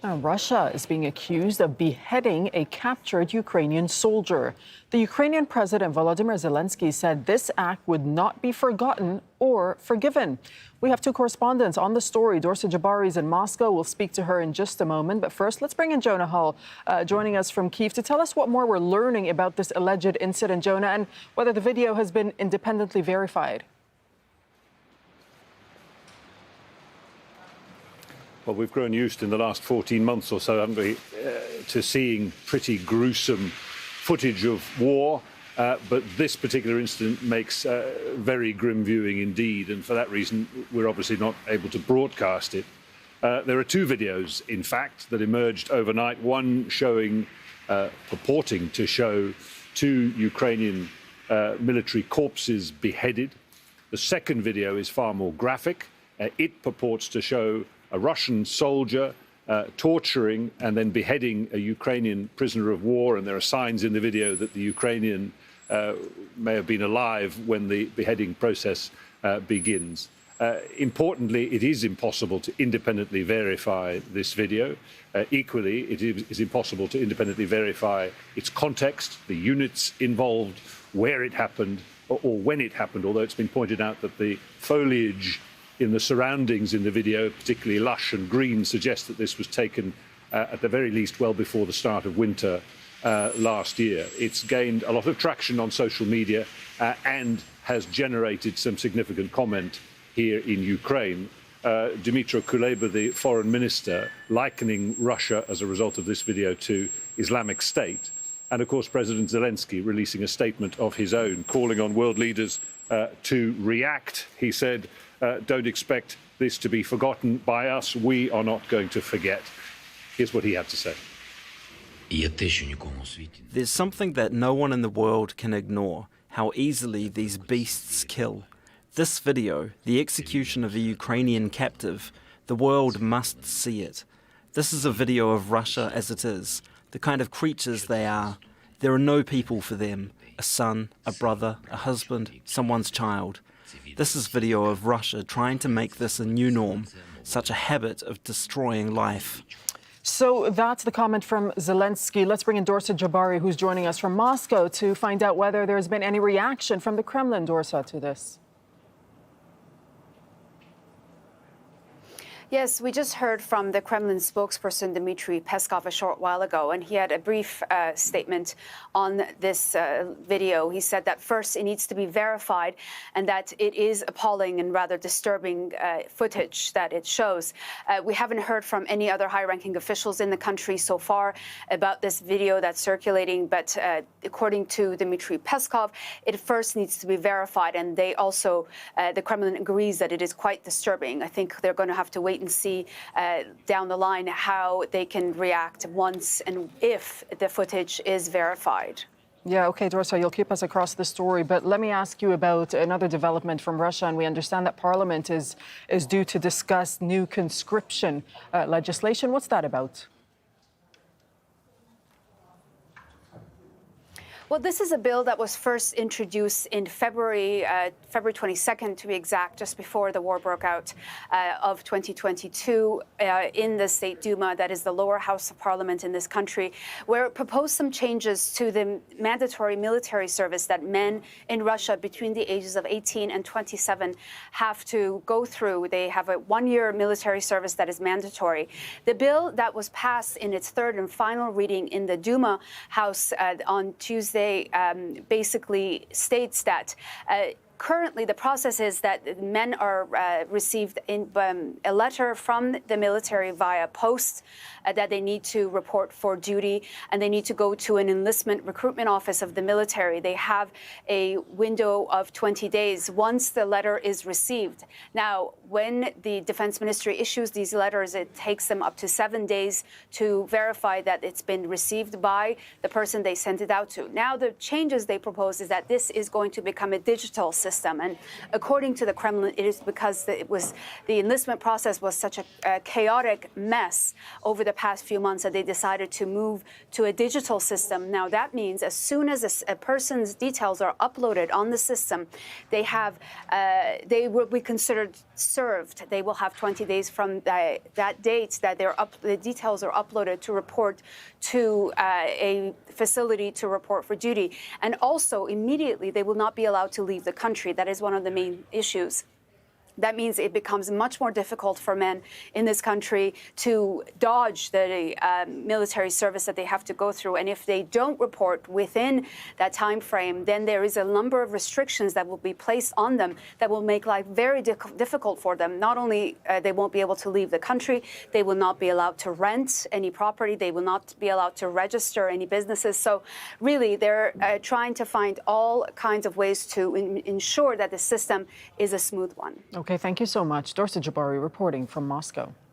Russia is being accused of beheading a captured Ukrainian soldier. The Ukrainian President Volodymyr Zelenskyy said this act would not be forgotten or forgiven. We have two correspondents on the story. Dorsa Jabari is in Moscow. We'll speak to her in just a moment. But first, let's bring in Jonah Hull, joining us from Kyiv, to tell us what more we're learning about this alleged incident, Jonah, and whether the video has been independently verified. Well, we've grown used in the last 14 months or so, haven't we, to seeing pretty gruesome footage of war. But this particular incident makes very grim viewing indeed. And for that reason, we're obviously not able to broadcast it. There are two videos, in fact, that emerged overnight. One showing, purporting to show two Ukrainian military corpses beheaded. The second video is far more graphic. It purports to show a Russian soldier torturing and then beheading a Ukrainian prisoner of war. And there are signs in the video that the Ukrainian may have been alive when the beheading process begins. Importantly, it is impossible to independently verify this video. Equally, it is impossible to independently verify its context, the units involved, where it happened, or when it happened, although it's been pointed out that the foliage in the surroundings in the video, particularly lush and green, suggests that this was taken at the very least well before the start of winter last year. It's gained a lot of traction on social media and has generated some significant comment here in Ukraine. Dmitro Kuleba, the foreign minister, likening Russia as a result of this video to Islamic State. And of course, President Zelenskyy releasing a statement of his own, calling on world leaders to react. He said, don't expect this to be forgotten by us. We are not going to forget. Here's what he had to say. There's something that no one in the world can ignore, how easily these beasts kill. This video, the execution of a Ukrainian captive, the world must see it. This is a video of Russia as it is, the kind of creatures they are. There are no people for them, a son, a brother, a husband, someone's child. This is video of Russia trying to make this a new norm, such a habit of destroying life. So that's the comment from Zelenskyy. Let's bring in Dorsa Jabari, who's joining us from Moscow, to find out whether there's been any reaction from the Kremlin, Dorsa, to this. Yes, we just heard from the Kremlin spokesperson, Dmitro Peskov, a short while ago, and he had a brief statement on this video. He said that first it needs to be verified and that it is appalling and rather disturbing footage that it shows. We haven't heard from any other high-ranking officials in the country so far about this video that's circulating, but according to Dmitro Peskov, it first needs to be verified, and they also, the Kremlin agrees that it is quite disturbing. I think they're going to have to wait and see down the line how they can react once and if the footage is verified. Yeah, okay, Dorsa, you'll keep us across the story, but let me ask you about another development from Russia, and we understand that Parliament is due to discuss new conscription legislation. What's that about? Well, this is a bill that was first introduced in February 22nd, to be exact, just before the war broke out of 2022 in the State Duma, that is the lower house of parliament in this country, where it proposed some changes to the mandatory military service that men in Russia between the ages of 18 and 27 have to go through. They have a one-year military service that is mandatory. The bill that was passed in its third and final reading in the Duma House on Tuesday basically states that currently, the process is that men are received a letter from the military via post that they need to report for duty, and they need to go to an enlistment recruitment office of the military. They have a window of 20 days once the letter is received. Now, when the Defense Ministry issues these letters, it takes them up to 7 days to verify that it's been received by the person they sent it out to. Now, the changes they propose is that this is going to become a digital system. And according to the Kremlin, it is because the enlistment process was such a chaotic mess over the past few months that they decided to move to a digital system. Now, that means as soon as a person's details are uploaded on the system, they will be considered served. They will have 20 days from that date that the details are uploaded to report to a facility to report for duty. And also, immediately, they will not be allowed to leave the country. That is one of the main issues. That means it becomes much more difficult for men in this country to dodge the military service that they have to go through. And if they don't report within that time frame, then there is a number of restrictions that will be placed on them that will make life very difficult for them. Not only they won't be able to leave the country, they will not be allowed to rent any property. They will not be allowed to register any businesses. So really, they're trying to find all kinds of ways to ensure that the system is a smooth one. Okay, thank you so much. Dorsa Jabari reporting from Moscow.